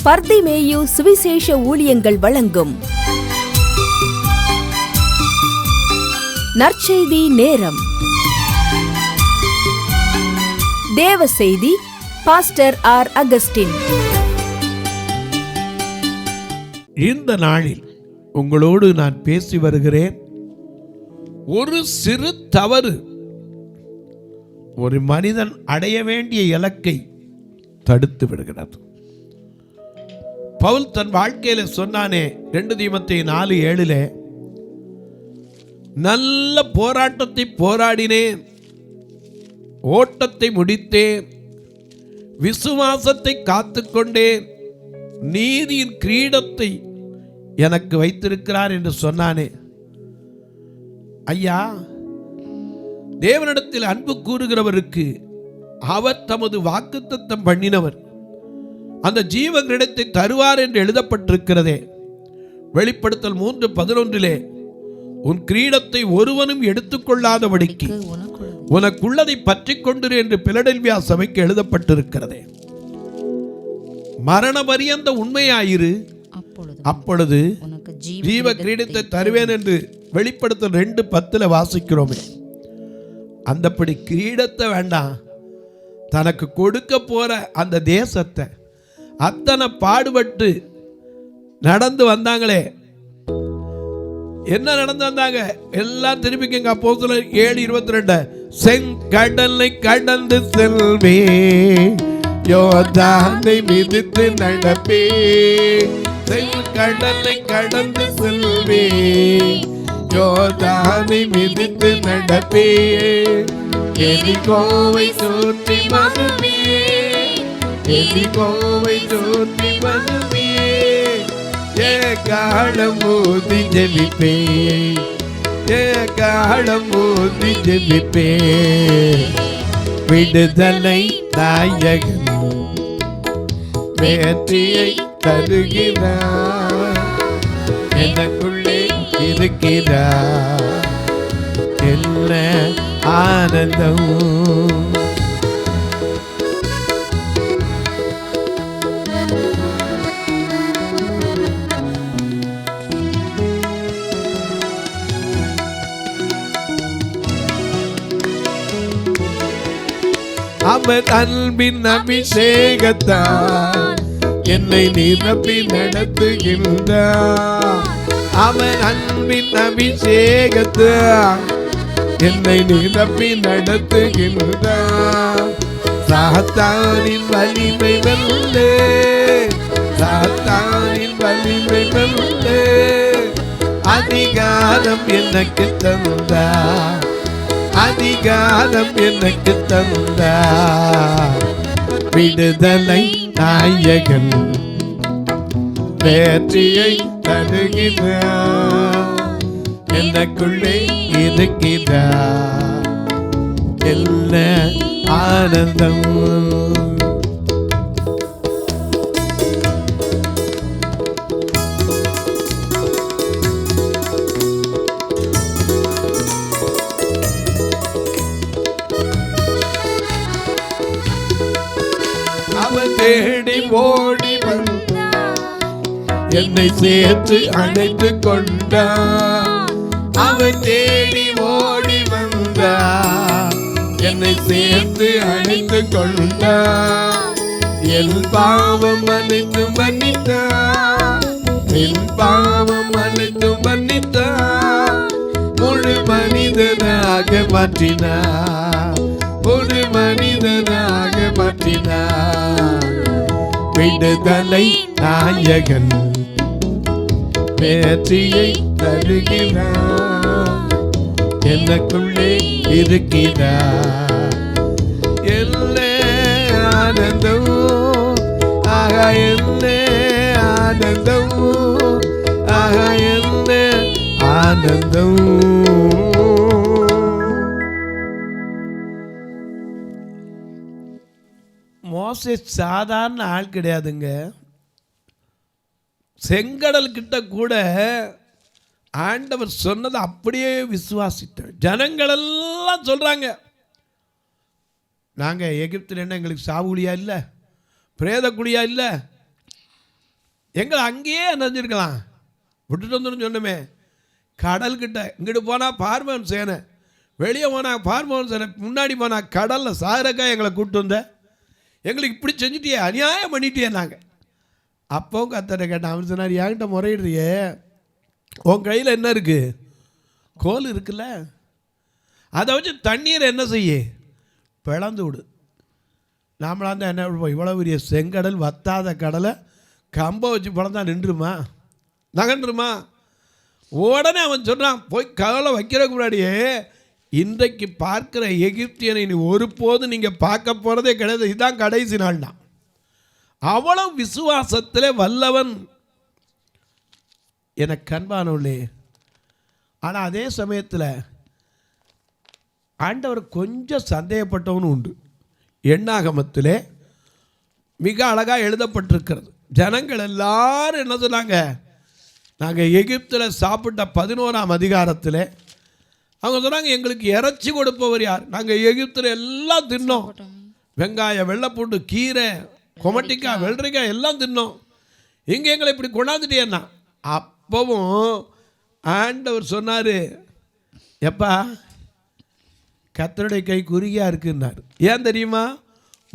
பர்திமேயு சுவிசேஷ ஊழியங்கள் வழங்கும் நற்செய்தி நேரம். தேவ செய்தி பாஸ்டர் ஆர். அகஸ்டின். இந்த நாளில் உங்களோடு நான் பேசி வருகிறேன். ஒரு சிறு தவறு ஒரு மனிதன் அடைய வேண்டிய இலக்கை தடுத்து விடுகிறது. பவுல் தன் வாழ்க்கையில சொன்னானே, 2 தீமோத்தேயு 4:7, நல்ல போராட்டத்தை போராடினேன், ஓட்டத்தை முடித்தேன், விசுவாசத்தை காத்துக்கொண்டேன், நீதியின் கிரீடத்தை எனக்கு வைத்திருக்கிறார் என்று சொன்னானே. ஐயா, தேவனிடத்தில் அன்பு கூறுகிறவருக்கு அவர் தமது வாக்குத்தத்தம் பண்ணினவர் அந்த ஜீவ கிரீடத்தை தருவார் என்று எழுதப்பட்டிருக்கிறதே. வெளிப்படுத்தல் 3:11, உன் கிரீடத்தை ஒருவனும் எடுத்துக்கொள்ளாதபடிக்கு உனக்குள்ளதை பற்றி கொண்டிரு என்று பிலடெல்பியா சபைக்கு எழுதப்பட்டிருக்கிறதே. மரண பரியந்த உண்மையாயிரு, அப்பொழுது ஜீவ கிரீடத்தை தருவேன் என்று வெளிப்படுத்தல் 2:10 வாசிக்கிறோமே. அந்தப்படி கிரீடத்தை வேண்டாம், தனக்கு கொடுக்க போற அந்த தேசத்தை அத்தனை பாடுபட்டு நடந்து வந்தாங்களே. என்ன நடந்து வந்தாங்க? எல்லாம் திரும்பிக்கங்க. அப்போஸ்தலர் 7:22, செங்கடலை கடந்து செல்வே, யோர்தானை மிதித்து நடப்பே, செங்கடலை கடந்து செல்வே, யோர்தானை மிதித்து நடப்பே, எரிகோவை சுற்றி வருவே, எரிகோவை சுற்றி வருவே, ஏகாலம் ஊதி ஜெபிப்பே, ஏகாலம் ஊதி ஜெபிப்பே. விடுதலை நாயகன் வெற்றியை தருகிறார், எனக்குள்ளே இருக்கிறார், என்ன ஆனந்தம். அவர் அன்பின் அபிஷேகத்தால் என்னை நிரப்பி நடத்துகின்றார், அவர் அன்பின் அபிஷேகத்தால் என்னை நிரப்பி நடத்துகின்றார். சாத்தானின் வலிமை வெல்லே, சாத்தானின் வலிமை வெல்லே, அதிகாரம் எனக்கு தந்தார், அதிகாரம் எனக்கு தந்தார். விடுதலை நாயகன் வெற்றியை தருகிறார், எனக்குள்ளே இருக்கிறார், என்ன ஆனந்தம். அவன் தேடி ஓடி வந்தார், என்னை சேர்த்து அழைத்து கொண்டார், அவன் தேடி ஓடி வந்தார், என்னை சேர்த்து அழைத்து கொண்டார், என் பாவம் அனைத்து மன்னித்தார், என் பாவம் அனைத்து மன்னித்தார், முழு மனிதனாக மாற்றினார், ஒரு மனிதனாக மாற்றினார். விடுதலை நாயகன் வெற்றியை தருகிறார், எனக்குள்ளே இருக்கிறார், என்ன ஆனந்தம், ஆகா என்ன ஆனந்தம், ஆகா என்ன ஆனந்தம். மோசே சாதாரண ஆள் கிடையாதுங்க. செங்கடல் கிட்ட கூட ஆண்டவர் சொன்னதை அப்படியே விசுவாசித்தார். ஜனங்களெல்லாம் சொல்றாங்க, நாங்கள் எகிப்தில் என்ன எங்களுக்கு சாவுலியா இல்லை, பிரேத குழியா இல்லை, எங்களை அங்கேயே நினைஞ்சிருக்கலாம், விட்டுட்டு வந்துடும் சொன்னமே. கடல்கிட்ட இங்கிட்டு போனால் பார்மன் சேனை, வெளியே போனால் பார்மன் சேனை, முன்னாடி போனால் கடலில் சாகரக்கா எங்களை கூப்பிட்டு வந்த, எங்களுக்கு இப்படி செஞ்சுட்டியே, அநியாயம் பண்ணிட்டியே. நாங்கள் அப்போவும் கத்தரை கேட்டேன். அவர் சொன்னார், என்கிட்ட முறையிடுறியே, உன் கையில் என்ன இருக்குது? கோல் இருக்குல்ல, அதை வச்சு தண்ணீரை என்ன செய்ய, பிளந்து விடு. நாமளாக இருந்தால் என்ன பண்ணுவோம்? இவ்வளோ பெரிய செங்கடல், வத்தாத கடலை கம்பை வச்சு பிளந்தா நின்றுமா, நகன்றுமா? உடனே அவன் சொன்னான், போய் கடலை வைக்கிறதுக்கு முன்னாடியே, இன்றைக்கு பார்க்குற எகிப்தியனை நீ ஒருபோதும் நீங்கள் பார்க்க போகிறதே கிடையாது, இதுதான் கடைசி நாள் தான். அவ்வளவு விசுவாசத்தில் வல்லவன் எனக்கு கண்பானவளே. ஆனால் அதே சமயத்தில் ஆண்டவர் கொஞ்சம் சந்தேகப்பட்டவனும் உண்டு. எண்ணாகமத்திலே மிக அழகாக எழுதப்பட்டிருக்கிறது. ஜனங்கள் எல்லாரும் என்ன சொன்னாங்க? நாங்கள் எகிப்தில் சாப்பிட்ட 11ஆம் அதிகாரத்தில் அவங்க சொன்னாங்க, எங்களுக்கு இறைச்சி கொடுப்பவர் யார்? நாங்கள் எகிப்தில் எல்லாம் தின்னோம், வெங்காயம், வெள்ளைப்பூண்டு, கீரை, கொமட்டிக்காய், வெள்ளரிக்காய் எல்லாம் தின்னோம், இங்கே எங்களை இப்படி கொண்டாந்துட்டேன்னா. அப்பவும் ஆண்டவர் சொன்னார், எப்பா கர்த்தருடைய கை குறுகியாக இருக்குன்னார். ஏன் தெரியுமா?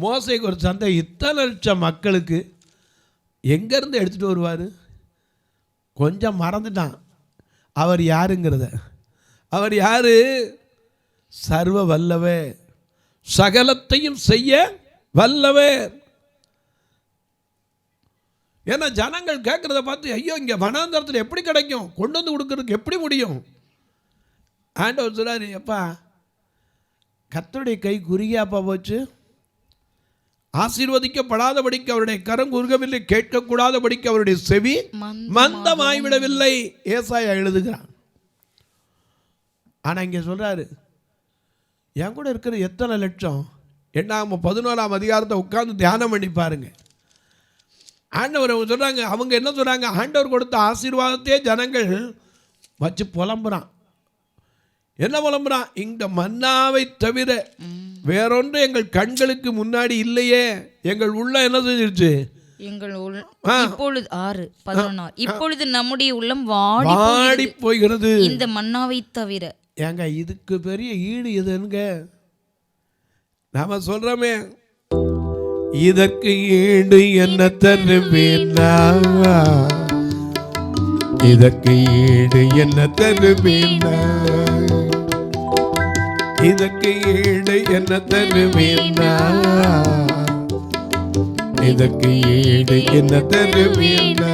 மோசேக்கு ஒரு சந்தை, இத்தனை லட்சம் மக்களுக்கு எங்கேருந்து எடுத்துகிட்டு வருவார்? கொஞ்சம் மறந்துட்டான் அவர் யாருங்கிறத. அவர் யார்? சர்வ வல்லவே, சகலத்தையும் செய்ய வல்லவே. ஏன்னா ஜனங்கள் கேட்குறத பார்த்து, ஐயோ இங்கே வனாந்தரத்தில் எப்படி கிடைக்கும், கொண்டு வந்து கொடுக்கறதுக்கு எப்படி முடியும்? ஆண்டவர் சொல்றாரு, எப்பா கர்த்தருடைய கை குறுகியாப்பா போச்சு, ஆசீர்வதிக்கப்படாதபடிக்கு அவருடைய கரம் குறுகவில்லை, கேட்கக்கூடாதபடிக்கு அவருடைய செவி மந்தமாய்விடவில்லை. ஏசாயா எழுதுகிறான். ஆனால் இங்கே சொல்கிறாரு, என் கூட இருக்கிற எத்தனை லட்சம்? என்னாம 11ஆம் அதிகாரத்தை உட்கார்ந்து தியானம் பண்ணி பாருங்க. ஆண்டவர் அவங்க சொல்கிறாங்க, அவங்க என்ன சொல்கிறாங்க? ஆண்டவர் கொடுத்த ஆசீர்வாதத்தையே ஜனங்கள் வச்சு புலம்புறான். என்ன புலம்புறான்? இந்த மன்னாவை தவிர வேறொன்று எங்கள் கண்களுக்கு முன்னாடி இல்லையே, எங்கள் உள்ள என்ன செஞ்சிருச்சு? இப்பொழுது நம்முடைய உள்ளம் வாடி போகிறது இந்த மன்னாவை தவிர. ஏங்க இதுக்கு பெரிய ஈடு எதுங்க? நாம சொல்றோமே, இதற்கு ஈடு என்ன தருவேனா, இதற்கு ஈடு என்ன தருவேனா, இதற்கு ஈடு என்ன தருவேனா, இதற்கு ஈடு என்ன தருவேனா.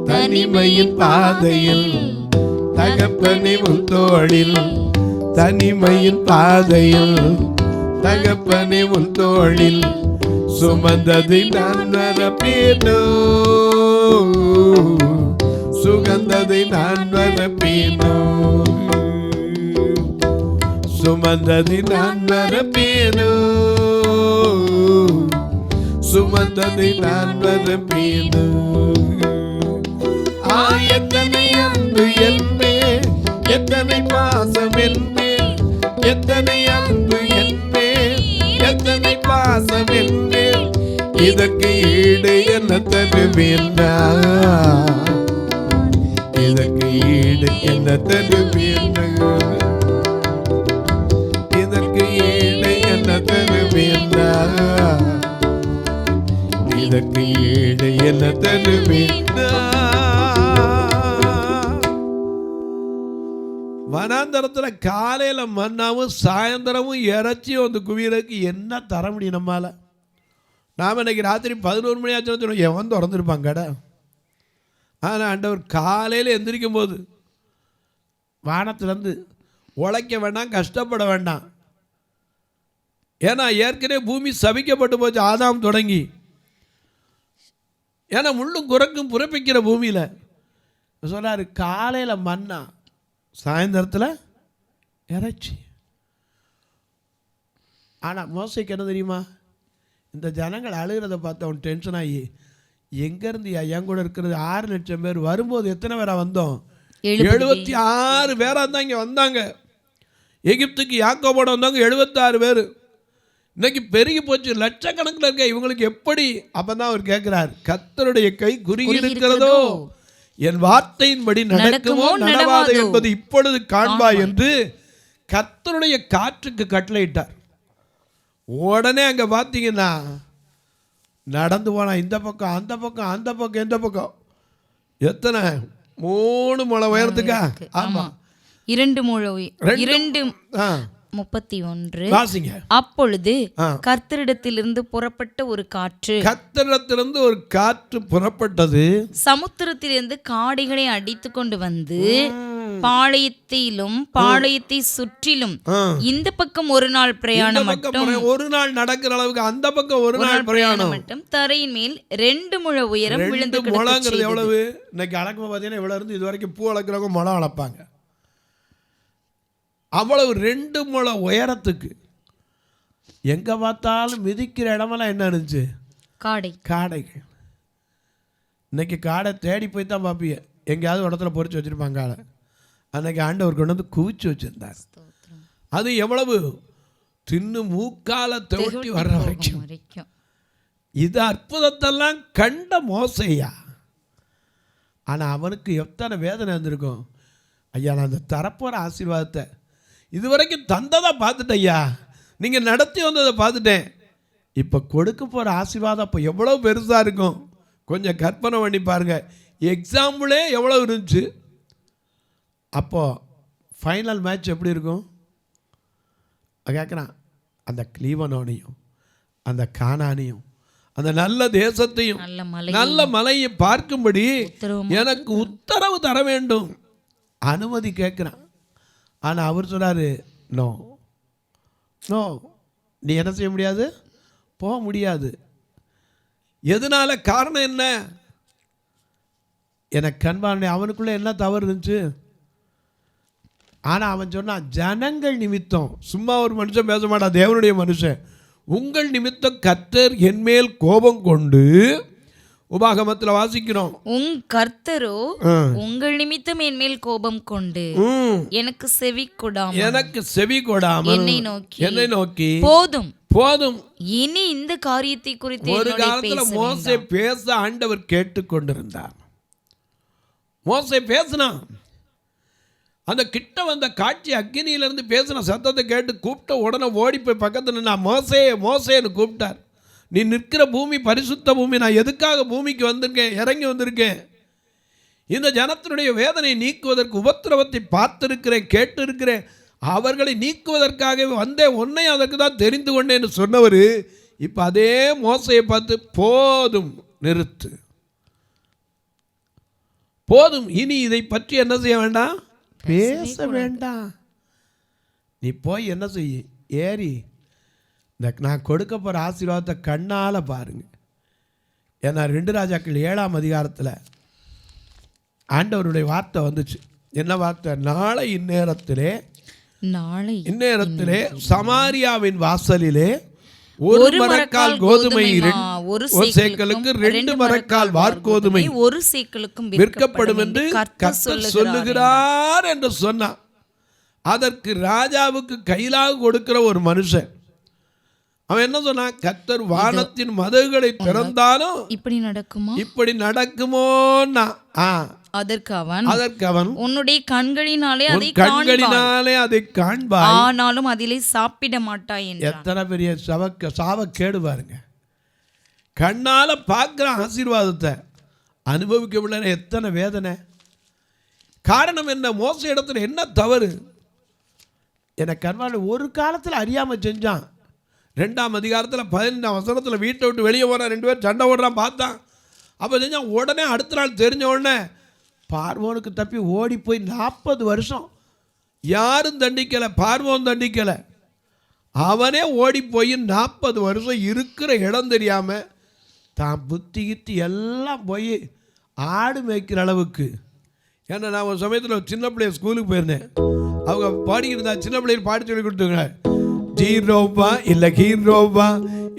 தனிமையின் பாதையில் தகப்பனை உன் தோளில், தனிமையின் பாதையில் தகப்பனை உன் தோளில் சுமந்ததை நான் வரப்பேனோ, சுகந்ததை நான் வரப்பேனோ, சுமந்ததை நான் வரப்பேனோ, சுமந்ததை நான் வரப்பேனோ. எத்தனை அன்பு என்பே, எத்தனை பாசம் என்பே, எத்தனை அன்பு என்பே, எத்தனை பாசம் என்பே, இதற்கு ஈடு என்ன தருவேனா, இதற்கு ஈடு என்ன தருவேனா, இதற்கு ஈடு என்ன தருவேனா, இதற்கு ஈடு என்ன தருவேனா. வனாந்தரத்தில் காலையில் மன்னாவும் சாயந்தரமும் இறைச்சியும் வந்து குவியறதுக்கு என்ன தர முடியும் நம்மால்? நாம் இன்னைக்கு ராத்திரி 11 மணி ஆச்சுன்னு எவன் திறந்துருப்பாங்க கடை. ஆனால் ஆண்டவர் காலையில் எந்திரிக்கும் போது வானத்திலேருந்து உழைக்க வேண்டாம், கஷ்டப்பட வேண்டாம். ஏன்னா ஏற்கனவே பூமி சபிக்கப்பட்டு போச்சு, ஆதாம் தொடங்கி. ஏன்னா முள்ளும் குரக்கும் புறப்பிக்கிற பூமியில் சொல்கிறாரு, காலையில் மன்னா, சாயந்தரத்தில் இறைச்சி. ஆனால் மோசைக்கு என்ன தெரியுமா? இந்த ஜனங்கள் அழுகிறத பார்த்து அவன் டென்ஷன் ஆகி, எங்கேருந்து என் கூட இருக்கிறது 6 லட்சம் பேர், வரும்போது எத்தனை பேராக வந்தோம்? 76 பேராக தான் இங்கே வந்தாங்க. எகிப்துக்கு யாக்கோபோட வந்தவங்க 76 பேர். இன்னைக்கு பெருகி போச்சு, லட்சக்கணக்கில் இருக்க இவங்களுக்கு எப்படி? அப்பதான் அவர் கேட்கிறார், கர்த்தருடைய கை குறுகி இருக்கிறதோ, என் வார்த்தையின்படி நடக்குமோ நடவாதோ என்பது இப்பொழுது காண்பாய் என்று கர்த்தருடைய காற்றுக்கு கட்டளையிட்டார். உடனே அங்க பார்த்தீங்கன்னா நடந்து போனா இந்த பக்கம் அந்த பக்கம் அந்த பக்கம் இந்த பக்கம் எத்தனை 3 முழ உயரத்துக்கா? ஆமா, 2 முழ 2:31. வாசிங்க. அப்பொழுது கர்த்தரிடத்திலிருந்து புறப்பட்ட ஒரு காற்று, கர்த்தரிடத்திலிருந்து ஒரு காற்று புறப்பட்டது, சமுத்திரத்திலிருந்து காடைகளை அடித்து கொண்டு வந்து பாளையத்திலும் பாளையத்தை சுற்றிலும் இந்த பக்கம் ஒரு நாள் பிரயாணம் மட்டும், ஒரு நாள் நடக்கிற அளவுக்கு அந்த பக்கம் ஒரு நாள் பிரயாணம் மட்டும் தரையின் மேல் 2 முழ உயரம் விழுந்து முழங்கிறது எவ்வளவு? இன்னைக்கு அளக்கும் பார்த்தீங்கன்னா இவ்வளவு இருந்து இது வரைக்கும் பூ அளக்கிறவங்க முளம் அளப்பாங்க. அவ்வளவு 2 முழ உயரத்துக்கு எங்க பார்த்தாலும் மிதிக்கிற இடமெல்லாம் என்ன இருந்துச்சு? காடைகள். இன்னைக்கு காடை தேடி போய் தான் பார்ப்பீங்க, எங்கேயாவது இடத்துல பொறிச்சு வச்சிருப்பாங்க காடை. அன்னைக்கு ஆண்டவர் கொண்டு வந்து குவிச்சு வச்சிருந்தார். அது எவ்வளவு? தின்னு மூக்கால தவிட்டி வர்ற வரைக்கும். இது அற்புதத்தெல்லாம் கண்ட மோசையா. ஆனா அவனுக்கு எத்தனை வேதனை வந்திருக்கும். ஐயா, நான் அந்த தரப்போற ஆசீர்வாதத்தை இதுவரைக்கும் தந்ததை பார்த்துட்டேன் ஐயா, நீங்கள் நடத்தி வந்ததை பார்த்துட்டேன், இப்போ கொடுக்க போகிற ஆசீர்வாதம் அப்போ எவ்வளோ பெருசாக இருக்கும். கொஞ்சம் கற்பனை பண்ணி பாருங்கள். எக்ஸாம்பிளே எவ்வளோ இருந்துச்சு. அப்போது ஃபைனல் மேட்ச் எப்படி இருக்கும் கேட்குறான். அந்த கிளீவனோனையும் அந்த கானானையும் அந்த நல்ல தேசத்தையும் நல்ல மலையை பார்க்கும்படி எனக்கு உத்தரவு தர வேண்டும், அனுமதி கேட்குறான். ஆனால் அவர் சொல்கிறாரு, நோ நோ, நீ என்ன செய்ய முடியாது, போக முடியாது. எதனால? காரணம் என்ன? எனக்கு கண்பான அவனுக்குள்ளே என்ன தவறு இருந்துச்சு? ஆனால் அவன் சொன்னான், ஜனங்கள் நிமித்தம். சும்மா ஒரு மனுஷன் பேச மாட்டான், தேவனுடைய மனுஷன். உங்கள் நிமித்தம் கர்த்தர் என்மேல் கோபம் கொண்டு, உபாகமத்தில் வாசிக்கிறோம், கர்த்தரோ உங்கள் நிமித்தம் என் மேல் கோபம் கொண்டு எனக்கு செவி கொடாமல் என்னை நோக்கி போதும் இனி இந்த காரியத்தை குறித்து ஒரு காலத்துல மோசே பேச ஆண்டவர் கேட்டுக்கொண்டிருந்தார். மோசே பேசினான். அந்த கிட்ட வந்த காட்சி அக்கினியிலிருந்து பேசின சத்தத்தை கேட்டு கூப்பிட்ட உடனே ஓடி போய் பக்கத்தில் நின்னா, மோசே மோசேன்னு கூப்பிட்டார். நீ நிற்கிற பூமி பரிசுத்த பூமி, நான் எதுக்காக பூமிக்கு வந்திருக்கேன், இறங்கி வந்திருக்கேன், இந்த ஜனத்தினுடைய வேதனை நீக்குவதற்கு உபத்திரவத்தை பார்த்திருக்கிறேன், கேட்டு இருக்கிறேன், அவர்களை நீக்குவதற்காகவே வந்தேன், உன்னை அதற்கு தான் தெரிந்து கொண்டேன்னு சொன்னவர் இப்போ அதே மோசையை பார்த்து போதும், நிறுத்து, போதும், இனி இதை பற்றி என்ன செய்ய வேண்டாம், பேச வேண்டாம், நீ போய் என்ன செய்ய, ஏறி இந்த நான் கொடுக்க போகிற ஆசீர்வாதத்தை கண்ணால் பாருங்க. ஏன்னா 2 ராஜாக்கள் 7ஆம் அதிகாரத்தில் ஆண்டவருடைய வார்த்தை வந்துச்சு. என்ன வார்த்தை? நாளை இந்நேரத்திலே சமாரியாவின் வாசலிலே ஒரு மரக்கால் கோதுமை ஒரு சேக்கலுக்கு 2 மரக்கால் வார்கோதுமை ஒரு சேக்கலுக்கும் விற்கப்படும் என்று கர்த்தர் சொல்லுகிறார் என்று சொன்னான். அதற்கு ராஜாவுக்கு கையிலாக கொடுக்கிற ஒரு மனுஷன் அவன் என்ன சொன்னான்? கர்த்தர் வானத்தின் மதகுகளை திறந்தாலும் இப்படி நடக்குமோன்னா அதற்கு அவன் உன்னுடைய கண்களினாலே அதை காண்பாய், ஆனாலும் அதிலே சாப்பிட மாட்டாய் என்றான். எத்தனை பெரிய சாவக்கேடு பாருங்க. கண்ணால பார்க்கிற ஆசீர்வாதத்தை அனுபவிக்க முடியல, எத்தனை வேதனை. காரணம் என்ன? மோச இடத்துல என்ன தவறு? எனக்கு கண்வாள் ஒரு காலத்தில் அறியாமல் செஞ்சான். 2ஆம் அதிகாரத்தில் 15ஆம் வசனத்தில் வீட்டை விட்டு வெளியே போகிறான், 2 பேர் சண்டை ஓடுறான் பார்த்தான். அப்போ செஞ்சான். உடனே அடுத்த நாள் தெரிஞ்ச உடனே பார்வோனுக்கு தப்பி ஓடி போய் 40 வருஷம் யாரும் தண்டிக்கலை, பார்வோன் தண்டிக்கலை, அவனே ஓடி போய் 40 வருஷம் இருக்கிற இடம் தெரியாமல் தான் புத்தி கித்தி எல்லாம் போய் ஆடு மேய்க்கிற அளவுக்கு. ஏன்னா நான் ஒரு சமயத்தில் சின்ன பிள்ளைய ஸ்கூலுக்கு போயிருந்தேன். அவங்க பாடிக்கிட்டு இருந்தா, சின்ன பிள்ளைகள் பாடி சொல்லி கொடுத்துங்க, ஜீரோவா இல்ல ஹீரோவா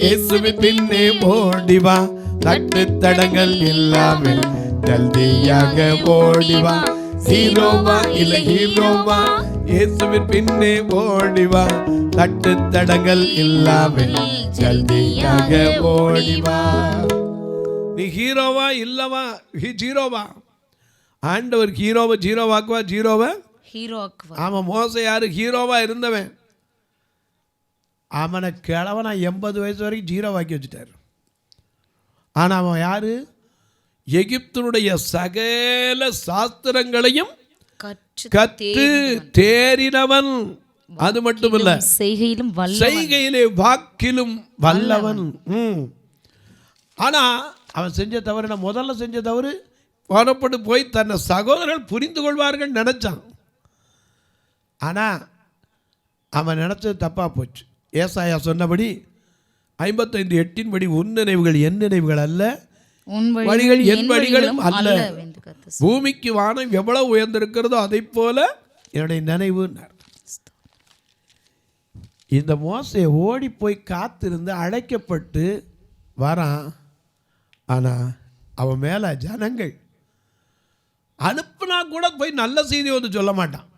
இயேசுவின் பின்னே ஓடிவா, தட்டு தடங்கள் இல்லாமல் ஜல்தியாக ஓடிவா, ஹீரோவா இல்ல ஹீரோவா, இயேசுவின் பின்னே ஓடிவா, தட்டு தடங்கள் இல்லாமல் ஜல்தியாக ஓடிவா. நீ ஹீரோவா இல்லவா ஜீரோவா? ஆண்டவர் ஹீரோவை ஜீரோவாக்குவா, ஜீரோவை ஹீரோக்குவா. ஆமாம், மோசே யாரு? ஹீரோவா இருந்தவன். அவனை கிழவனா 80 வயசு வரைக்கும் ஜீரோவாக்கி வச்சுட்டார். ஆனால் அவன் யாரு? எகிப்தினுடைய சகல சாஸ்திரங்களையும் கற்று தேறினவன். அது மட்டுமல்ல, செய்கையிலே வாக்கிலும் வல்லவன். ஆனா அவன் செஞ்ச தவறு, நான் முதல்ல செஞ்ச தவறு, புறப்பட்டு போய் தன்னை சகோதரர்கள் புரிந்து கொள்வார்கள் நினைச்சான். ஆனா அவன் நினைச்சது தப்பா போச்சு. ஏசாயா சொன்னபடி 55:8 படி, உன் நினைவுகள் என் நினைவுகள் அல்ல, வழிகள் என் வழிகளும் அல்ல. பூமிக்கு வானம் எவ்வளவு உயர்ந்திருக்கிறதோ அதை போல என்னுடைய நினைவு. இந்த மோசே ஓடி போய் காத்திருந்து அழைக்கப்பட்டு வரான். ஆனா அவன் மேல ஜனங்கள் அனுப்புனா கூட போய் நல்ல செய்தி வந்து சொல்ல மாட்டான்.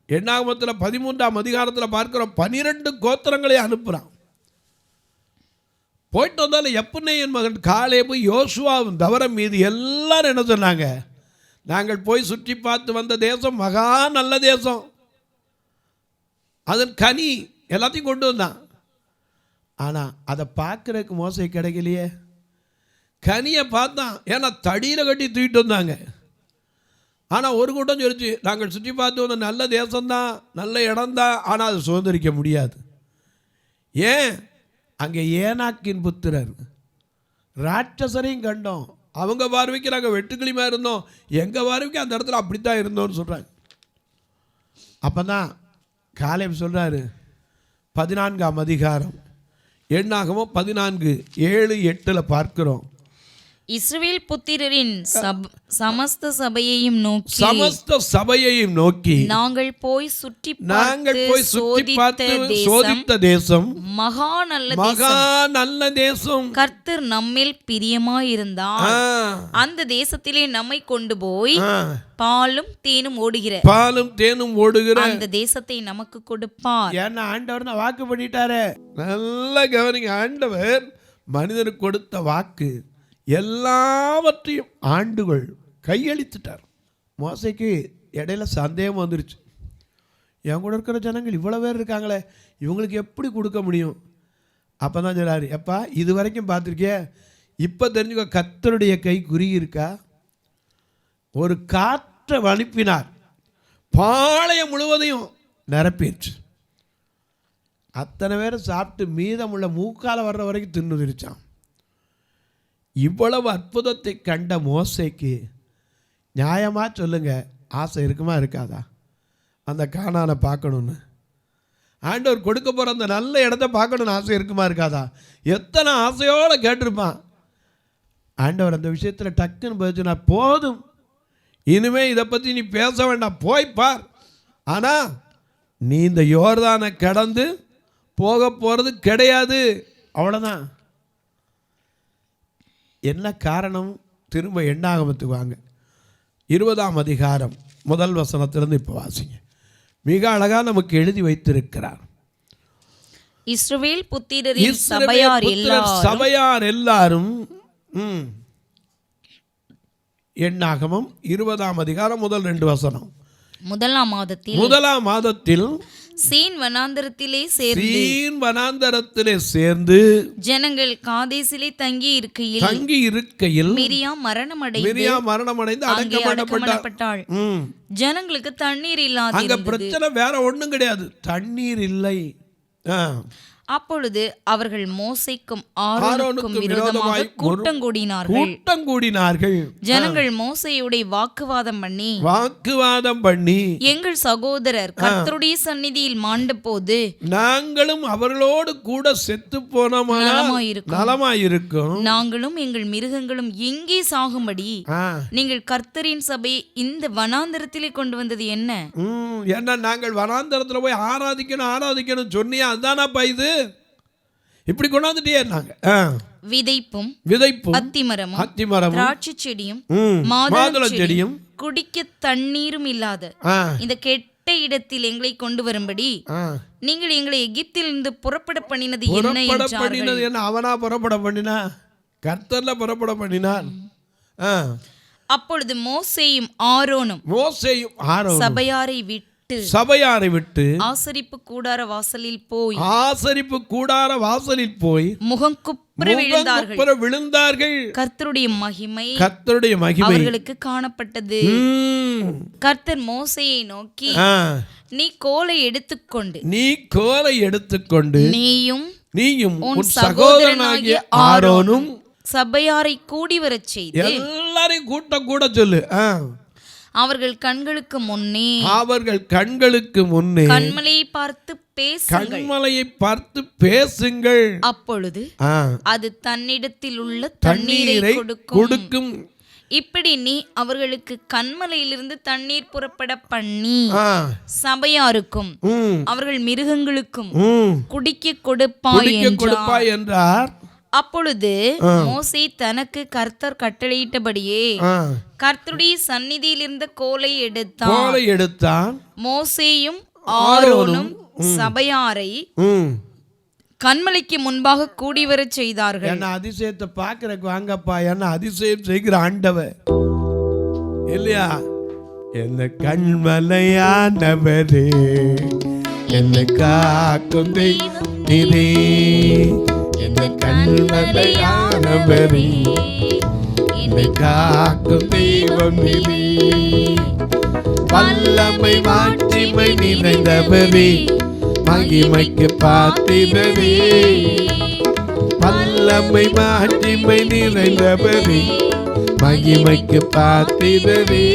என்னாகமத்தில் 13ஆம் அதிகாரத்தில் பார்க்கிறோம், 12 கோத்திரங்களை அனுப்புகிறான். போயிட்டு வந்தாலும் எப்புனேயின் மகன் காலேபு, யோசுவாவும் தவிர மீது எல்லாரும் என்ன சொன்னாங்க? நாங்கள் போய் சுற்றி பார்த்து வந்த தேசம் மகா நல்ல தேசம், அதன் கனி எல்லாத்தையும் கொண்டு வந்தான். ஆனால் அதை பார்க்குறதுக்கு மோசை கிடைக்கலையே. கனியை பார்த்தான், ஏன்னா தடியில் கட்டி தூக்கிட்டு வந்தாங்க. ஆனால் ஒரு கூட்டம் சொல்லிச்சு, நாங்கள் சுற்றி பார்த்து வந்த நல்ல தேசம்தான், நல்ல இடம்தான், ஆனால் அது சுதந்திரிக்க முடியாது. ஏன்? அங்கே ஏனாக்கின் புத்திரர் ராட்சசரையும் கண்டோம், அவங்க பார்வைக்கு நாங்கள் வெட்டுக்கிளிமா இருந்தோம், எங்கள் பார்வைக்கு அந்த இடத்துல அப்படித்தான் இருந்தோம்னு சொல்கிறாங்க. அப்போ தான் காலேப் சொல்கிறாரு, 14ஆம் அதிகாரம் எண்ணாகமோ 14:7-8 பார்க்கிறோம். இஸ்ரவேல் புத்திரரின் சமஸ்த சபையையும் நோக்கி நாங்கள் போய் சுற்றி பார்த்து சோதித்த தேசம் மகா நல்ல தேசம், கர்த்தர் நம்மேல் பிரியமாயிருந்தார், அந்த தேசத்திலே நம்மை கொண்டு போய் பாலும் தேனும் ஓடுகிற அந்த தேசத்தை நமக்கு கொடுப்பார். ஏன்னா ஆண்டவர் வாக்கு பண்ணிட்டாரு. நல்ல கவனிங்க, ஆண்டவர் மனிதனுக்கு கொடுத்த வாக்கு எல்லாவற்றையும் ஆண்டுகள் கையளித்துட்டார். மோசைக்கு இடையில சந்தேகம் வந்துருச்சு, என் கூட இருக்கிற ஜனங்கள் இவ்வளோ பேர் இருக்காங்களே, இவங்களுக்கு எப்படி கொடுக்க முடியும்? அப்போ தான் சொல்றாரு, எப்பா இது வரைக்கும் பார்த்துருக்கிய, இப்போ தெரிஞ்சுக்கோ, கர்த்தருடைய கை குறுகி இருக்கா. ஒரு காற்றை அனுப்பினார், பாளையம் முழுவதையும் நிரப்பிடுச்சு. அத்தனை பேரும் சாப்பிட்டு மீதமுள்ள மூக்கால வர்ற வரைக்கும் தின்னுதிரிச்சான். இவ்வளவு அற்புதத்தை கண்ட மோசைக்கு நியாயமாக சொல்லுங்க, ஆசை இருக்குமா இருக்காதா? அந்த கானானை பார்க்கணுன்னு, ஆண்டவர் கொடுக்க போகிற அந்த நல்ல இடத்த பார்க்கணுன்னு ஆசை இருக்குமா இருக்காதா? எத்தனை ஆசையோடு கேட்டிருப்பான். ஆண்டவர் அந்த விஷயத்தில் டக்குன்னு போச்சுன்னா, போதும் இனிமேல் இதை பற்றி நீ பேச வேண்டாம், போய் பார். ஆனால் நீ இந்த யோர்தானை கடந்து போக போகிறது கிடையாது, அவ்வளோதான். என்ன காரணம்? திரும்ப எண்ணாகமத்துக்கு வாங்க, 20ஆம் அதிகாரம் 1 வசனத்திலிருந்து இப்போ வாசிங்க. மிக அழகா நமக்கு எழுதி வைத்திருக்கிறார். இஸ்ரவேல் புத்திரரின் சபையார் எல்லாரும் எண்ணாகமம் 20ஆம் அதிகாரம் 1-2 வசனம். முதலாம் மாதத்தில் சீன் வனாந்தரத்திலே சேர்ந்து ஜனங்கள் காதேசிலே தங்கி இருக்கையில் மிரியாம் மரணமடைந்து அடக்கப்பட்டாள். ஜனங்களுக்கு தண்ணீர் இல்லாத, அங்க பிரச்சனை வேற ஒண்ணும் கிடையாது, தண்ணீர் இல்லை. அப்பொழுது அவர்கள் மோசேக்கும் ஆரோனுக்கும் விரோதமாக கூட்டம் கூடினார்கள். ஜனங்கள் மோசேயோட வாக்குவாதம் பண்ணி எங்கள் சகோதரர் கர்த்தருடைய சந்நிதியில் மாண்ட போது நாங்களும் அவர்களோடு கூட செத்து போனோமா நலமாயிருக்கும், நாங்களும் எங்கள் மிருகங்களும் எங்கே சாகும்படி நீங்கள் கர்த்தரின் சபையை இந்த வனாந்தரத்திலே கொண்டு வந்தது என்ன? என்ன நாங்கள் வனாந்தரத்துல போய் ஆராதிக்கணும் சொன்னியா? அதுதானாப்பா இது? இப்படி கொண்டாந்துட்டே நாங்க விதைப்பும் அத்திமரமும் திராட்சை செடியும் மாதுளை செடியும் குடிக்க தண்ணீரும் இல்லாத இந்த கெட்ட இடத்தில் எங்களை கொண்டு வரும்படி நீங்கள் எங்களை எகிப்திலிருந்து புறப்பட பண்ணினது என்ன என்றார்கள். என்ன அவனா புறப்பட பண்ணினா? கர்த்தர்ல புறப்பட பண்ணினான். அப்பொழுது மோசேயும் ஆரோனும் சபையாரை விட்டு ஆசரிப்பு கூடார வாசலில் போய் முகங்குப்புற விழுந்தார்கள். கர்த்தருடைய மகிமை அவர்களுக்கு காணப்பட்டது. கர்த்தர் மோசேயை நோக்கி, நீ கோலை எடுத்துக்கொண்டு நீயும் உன் சகோதரனாகிய ஆரோனும் சபையாரை கூடி வரச் செய்து எல்லாரையும் கூட சொல்லு. அவர்கள் கண்களுக்கு முன்னே கண்மலையை பார்த்து பேசுங்கள். அப்பொழுது அது தன்னிடத்தில் உள்ள தண்ணீரை கொடுக்கும். இப்படி நீ அவர்களுக்கு கண்மலையிலிருந்து தண்ணீர் புறப்பட பண்ணி சபையாருக்கும் அவர்கள் மிருகங்களுக்கும் குடிக்க கொடுப்பாய் என்றார். அப்பொழுது மோசே தனக்கு கர்த்தர் கட்டளையிட்டபடியே கர்த்தருடைய சந்நிதியில் இருந்த கோலை எடுத்தான். மோசேயும் ஆரோனும் சபையாரை கண்மலைக்கு முன்பாக கூடி வரச் செய்தார்கள். என்ன அதிசயத்தை பாக்குறக்கு வாங்கப்பா, என்ன அதிசயம் செய்கிற ஆண்டவர் இல்லையா? என்ன கண்மலையானவரே, என்ன காக்கும் நீரே, என்ன கண்மலையானவரே, என்ன காக்கும் தெய்வம் நீரே, வல்லமை மாட்சிமை நிறைந்தவரே, மகிமைக்கு பாத்திரரே, வல்லமை மாட்சிமை நிறைந்தவரே, மகிமைக்கு பாத்திரரே,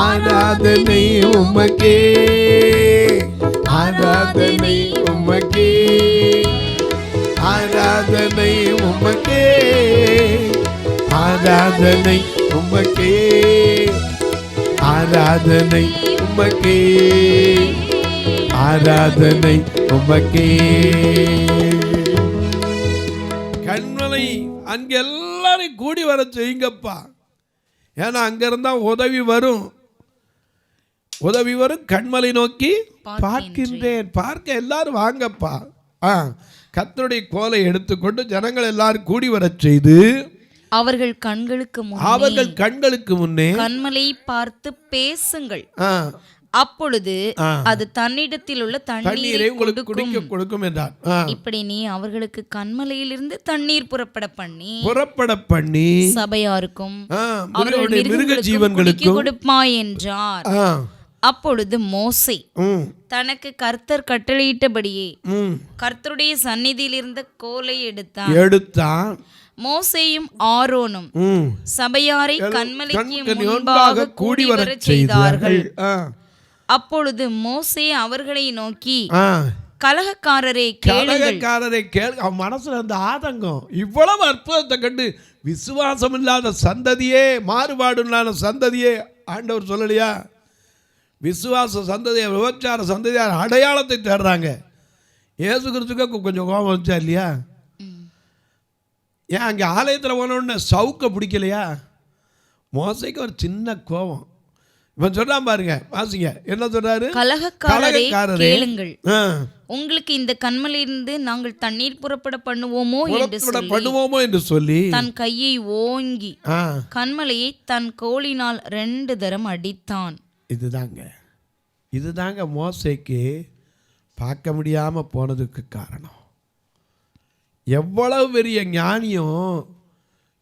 ஆராதனை உமக்கே, ஆராதனை உமக்கே, ஆராதனை உமக்கே, ஆராதனை உமக்கே, ஆராதனை உமக்கே, ஆராதனை உமக்கே. கண்மலை அங்க எல்லாரும் கூடி வர செய்யுங்கப்பா. ஏன்னா அங்க இருந்தா உதவி வரும். கண்மலை நோக்கி பார்க்கின்றேன். பார்க்க எல்லாரும் வாங்கப்பா. கர்த்தருடைய கோலை எடுத்துக்கொண்டு ஜனங்கள் எல்லாரும் கூடி வர செய்து அவர்கள் கண்களுக்கு முன்னே கண்மலை பார்த்து பேசுங்கள். அப்பொழுது அது தன்னிடத்தில் உள்ள தண்ணீரை உங்களுக்கு குடிக்க கொடுக்கும் என்றார். இப்படி நீ அவர்களுக்கு கண்மலையிலிருந்து தண்ணீர் புறப்பட பண்ணி சபையாருக்கும் அவர்களுடைய மிருக ஜீவன்களுக்கும் கொடுப்பாய் என்றார். அப்பொழுது மோசே தனக்கு கர்த்தர் கட்டளையிட்டபடியே கர்த்தருடைய சந்நிதியில் இருந்த கோலை எடுத்தான். மோசேயும் ஆரோனும் சபையாரை கண்மலைக்கு முன்பாக கூடி வரச் செய்தார்கள். அப்பொழுது மோசே அவர்களை நோக்கி, கலகக்காரரே கேளுங்கள். அவன் மனசுல இருந்த ஆதங்கம், இவ்வளவு அற்புதத்தை கண்டு விசுவாசம் இல்லாத சந்ததியே, மாறுபாடு இல்லாத சந்ததியே, ஆண்டவர் சொல்லலையா? விசுவாச சந்ததியை, விபச்சார சந்ததியார் அடையாளத்தை தேடுறாங்க. இயேசு கிறிஸ்துக்கு கொஞ்சம் கோபம் வந்துச்சா இல்லையா? ஏன் அங்கே ஆலயத்தில் போனோடனே சவுக்க பிடிக்கலையா? மோசைக்கு ஒரு சின்ன கோபம். இவன் சொல்றான் பாருங்க, வாசிங்க என்ன சொல்றாரு? கலகக்காரரே கேளுங்கள், உங்களுக்கு இந்த கண்மலையிலிருந்து நாங்கள் தண்ணீர் புறப்பட பண்ணுவோமோ என்று சொல்லி தன் கையை ஓங்கி கண்மலையை தன் கோலினால் 2 தரம் அடித்தான். இதுதாங்க மோசேக்கு பார்க்க முடியாம போனதுக்கு காரணம். எவ்வளவு பெரிய ஞானியும்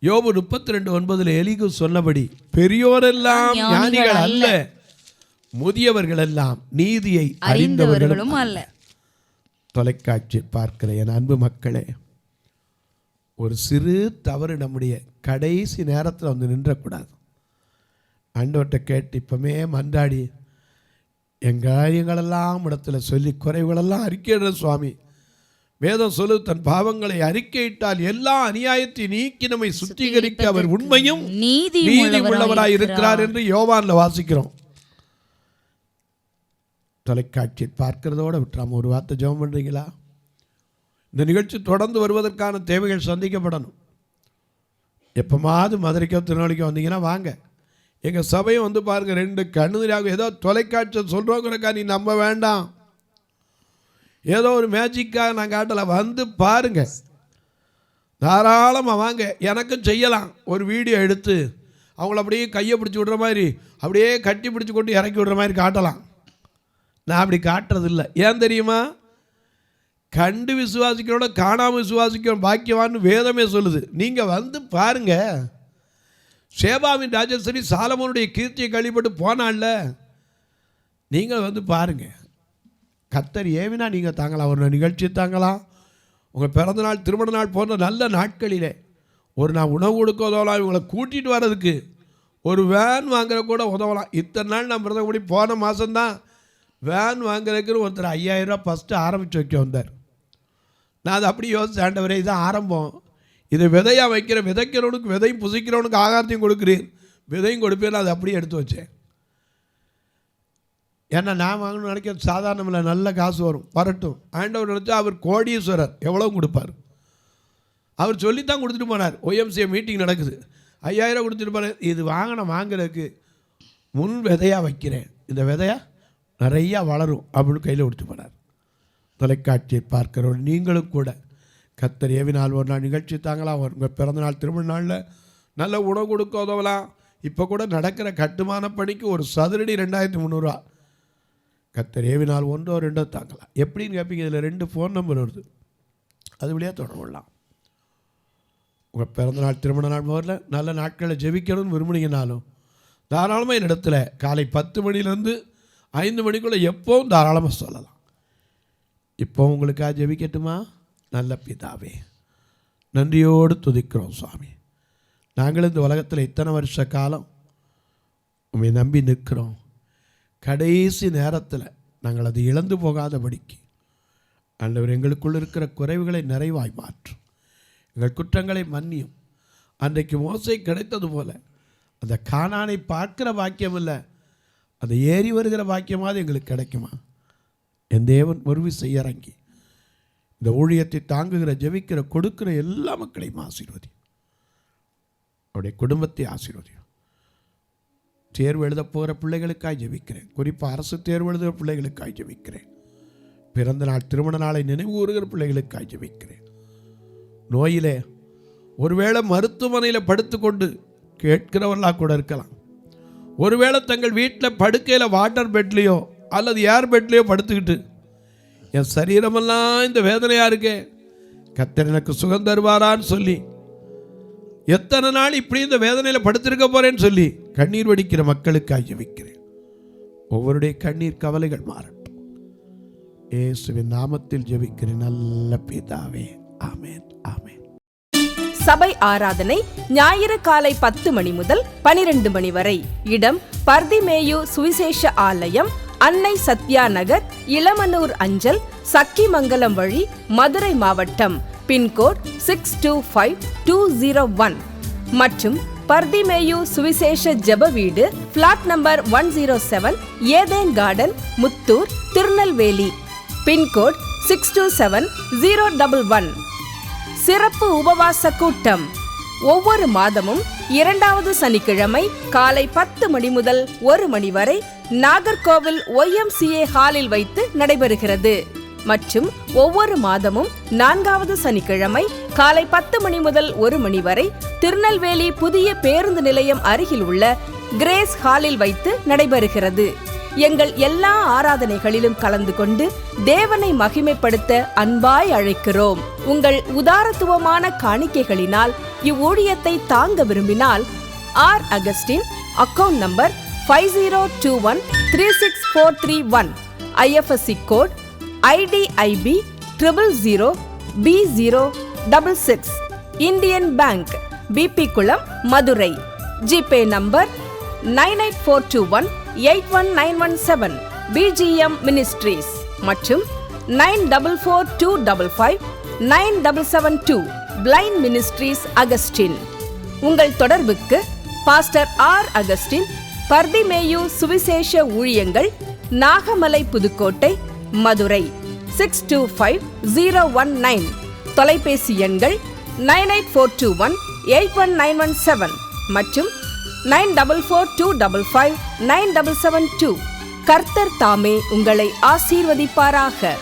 யோபு 32:9 எலிகு சொன்னபடி பெரியோரெல்லாம் ஞானிகள் அல்ல, முதியவர்கள் எல்லாம் நீதியை அறிந்தவர்களும் அல்ல. தொலைக்காட்சி பார்க்கிற என் அன்பு மக்களே, ஒரு சிறு தவறு நம்முடைய கடைசி நேரத்தில் வந்து நின்றக்கூடாது. ஆண்டவர்கிட்ட கேட்டு இப்பமே மன்றாடி எங்கள் காரியங்களெல்லாம் இடத்துல சொல்லி குறைவுகளெல்லாம் அறிக்கையிடுற சுவாமி. வேதம் சொல்லு, தன் பாவங்களை அறிக்கையிட்டால் எல்லா அநியாயத்தை நீக்கி நம்மை சுத்திகரிக்க அவர் உண்மையும் நீதி உள்ளவராய் இருக்கிறார் என்று யோவான்ல வாசிக்கிறோம். தொலைக்காட்சி பார்க்கிறதோட விட்டுறாம ஒரு வார்த்தை ஜெபம் பண்றீங்களா? இந்த நிகழ்ச்சி தொடர்ந்து வருவதற்கான தேவைகள் சந்திக்கப்படணும். எப்பமாவது மதுரைக்கோ திருநெல்வேலிக்கோ வந்தீங்கன்னா வாங்க. எங்கள் சபையும் வந்து பாருங்கள் 2 கண்ணுதிராக ஏதோ தொலைக்காட்சியை சொல்கிறோங்கிறக்கா நீ நம்ப வேண்டாம். ஏதோ ஒரு மேஜிக்காக நான் காட்டலை, வந்து பாருங்கள், தாராளமாக வாங்க. எனக்கும் செய்யலாம், ஒரு வீடியோ எடுத்து அவங்கள அப்படியே கையை பிடிச்சி விடுற மாதிரி அப்படியே கட்டி பிடிச்சி கொண்டு இறக்கி விடுற மாதிரி காட்டலாம். நான் அப்படி காட்டுறதில்ல. ஏன் தெரியுமா? கண்டு விசுவாசிக்கிறோட காணாமல் விசுவாசிக்கிறோம் பாக்கியவான்னு வேதமே சொல்லுது. நீங்கள் வந்து பாருங்கள். சேபாவின் ராஜஸ்வரி சாலமோனுடைய கீர்த்தியை கழிப்பட்டு போனால, நீங்கள் வந்து பாருங்கள். கர்த்தர் ஏவினா நீங்கள் தாங்கலாம், ஒரு நிகழ்ச்சி தாங்கலாம். உங்கள் பிறந்தநாள், திருமண நாள் போன்ற நல்ல நாட்களிலே ஒரு நான் உணவு கொடுக்க உதவலாம். இவங்களை கூட்டிகிட்டு வர்றதுக்கு ஒரு வேன் வாங்குற கூட உதவலாம். இத்தனை நாள் நான் பிரதமடி போன மாதம்தான் வேன் வாங்குறதுக்குன்னு ஒருத்தர் 5000 ரூபா ஃபஸ்ட்டு ஆரம்பித்து வைக்க வந்தார். நான் அதை அப்படி யோசிச்சு, ஆண்டவரே இதான் ஆரம்பம், இதை விதையாக வைக்கிற, விதைக்கிறவனுக்கு விதையும் புசிக்கிறவனுக்கு ஆகாரத்தையும் கொடுக்குறேன், விதையும் கொடுப்பேன்னு அதை அப்படியே எடுத்து வச்சேன். ஏன்னா நான் வாங்கணும்னு நினைக்கிறது சாதாரணமில்லை, நல்ல காசு வரும், வரட்டும். ஆண்டவர் நினச்சா அவர் கோடீஸ்வரர், எவ்வளோ கொடுப்பார். அவர் சொல்லித்தான் கொடுத்துட்டு போனார். OMCA மீட்டிங் நடக்குது, 5000 கொடுத்துட்டு போனார். இது வாங்குறதுக்கு முன் விதையாக வைக்கிறேன், இந்த விதையாக நிறையா வளரும் அப்படின்னு கையில் கொடுத்து போனார். தொலைக்காட்சியை பார்க்கிறவங்க நீங்களும் கூட கர்த்தர் ஏவினால் ஒரு நாள் நிகழ்ச்சி தாங்கலாம். உங்கள் பிறந்தநாள், திருமண நாளில் நல்ல உணவு கொடுக்க உதவலாம். இப்போ கூட நடக்கிற கட்டுமான பணிக்கு ஒரு சதுரடி 2300 ரூபா. கர்த்தர் ஏவினால் 1 2 தாங்கலாம். எப்படின்னு கேட்பீங்க? இதில் 2 ஃபோன் நம்பர் வருது, அது வழியாக தொடர்பு கொள்ளலாம். உங்கள் பிறந்தநாள், திருமண நாள் முதல்ல நல்ல நாட்களை ஜெபிக்கணும்னு விரும்புனீங்கனாலும் தாராளமாக என்னிடத்துல காலை 10 மணிலேருந்து 5 மணிக்குள்ளே எப்போவும் தாராளமாக சொல்லலாம். இப்போ உங்களுக்காக ஜெபிக்கட்டுமா? நல்ல பிதாவே, நன்றியோடு துதிக்கிறோம் சுவாமி. நாங்கள் இந்த உலகத்தில் இத்தனை வருஷ காலம் உண்மை நம்பி நிற்கிறோம். கடைசி நேரத்தில் நாங்கள் அது இழந்து போகாதபடிக்கு ஆண்டவர் எங்களுக்குள் இருக்கிற குறைவுகளை நிறைவாய் மாற்றும், எங்கள் குற்றங்களை மன்னியும். அன்றைக்கு மோசே கிடைத்தது போல அந்த கானானை பார்க்கிற பாக்கியம் இல்லை, அந்த ஏறி வருகிற பாக்கியமாவது எங்களுக்கு கிடைக்குமா? என் தேவன் உதவி செய்ய இறங்கி இந்த ஊழியத்தை தாங்குகிற, ஜெபிக்கிற, கொடுக்கிற எல்லா மக்களையும் ஆசீர்வதி. அவருடைய குடும்பத்தை ஆசீர்வதியும். தேர்வு எழுத போகிற பிள்ளைகளுக்காய் ஜெபிக்கிறேன். குறிப்பாக அரசு தேர்வு எழுதுகிற பிள்ளைகளுக்காய் ஜெபிக்கிறேன். பிறந்த நாள், திருமண நாளை நினைவு கூறுகிற பிள்ளைகளுக்காய் ஜெபிக்கிறேன். நோயிலே ஒருவேளை மருத்துவமனையில் படுத்துக்கொண்டு கேட்கிறவர்களாக கூட இருக்கலாம். ஒருவேளை தங்கள் வீட்டில் படுக்கையில் வாட்டர் பெட்லேயோ அல்லது ஏர் பெட்லேயோ படுத்துக்கிட்டு என் சரீரமெல்லாம் இந்த வேதனையாக இருக்கே, கர்த்தர் எனக்கு சுகம் தருவாரான்னு சொல்லி எத்தனை நாள் இப்படி இந்த வேதனையில் படுத்திருக்க போகிறேன்னு சொல்லி கண்ணீர் வடிக்கிற மக்களுக்காக ஜெபிக்கிறேன். ஒவ்வொருடைய கண்ணீர் கவலைகள் மாறட்டும். இயேசுவின் நாமத்தில் ஜெபிக்கிறேன் நல்ல பிதாவே, ஆமென், ஆமென். சபை ஆராதனை ஞாயிறு காலை 10 மணி முதல் 12 மணி வரை. இடம் பர்திமேயு சுவிசேஷ ஆலயம், அன்னை சத்யா நகர், இளமனூர் அஞ்சல், சக்கிமங்கலம் வழி, மதுரை மாவட்டம். பின்கோட் 625201 மற்றும் பர்திமேயு சுவிசேஷ ஜெப வீடு, flat number 107, Eden garden, Muthur, Tirunelveli. Pincode 627011. சிறப்பு உபவாச கூட்டம் ஒவ்வொரு மாதமும் 2வது சனிக்கிழமை காலை 10 மணி முதல் 1 மணி வரை நாகர்கோவில் YMCA ஹாலில் வைத்து நடைபெறுகிறது. மற்றும் ஒவ்வொரு மாதமும் 4வது சனிக்கிழமை காலை 10 மணி முதல் 1 மணி வரை திருநெல்வேலி புதிய பேருந்து நிலையம் அருகில் உள்ள கிரேஸ் ஹாலில் வைத்து நடைபெறுகிறது. எங்கள் எல்லா ஆராதனைகளிலும் கலந்து கொண்டு தேவனை மகிமைப்படுத்த அன்பாய் அழைக்கிறோம். உங்கள் உதாரத்துவமான காணிக்கைகளினால் இவ்வூழியத்தை தாங்க விரும்பினால் R. Augustine, account number 5021364331, IFSC code IDIB 000B066, Indian bank, BP Kulam, Madurai. GPay number 98421819117, BGM ministries மற்றும் 9442559772, பிளைண்ட் மினிஸ்ட்ரீஸ் அகஸ்டின். உங்கள் தொடர்புக்கு பாஸ்டர் R. அகஸ்டின், பர்திமேயு சுவிசேஷ ஊழியங்கள், நாகமலை, புதுக்கோட்டை, மதுரை 625019. தொலைபேசி எண்கள் 98421819117 மற்றும் 9442559772. கர்த்தர் தாமே உங்களை ஆசீர்வதிப்பாராக.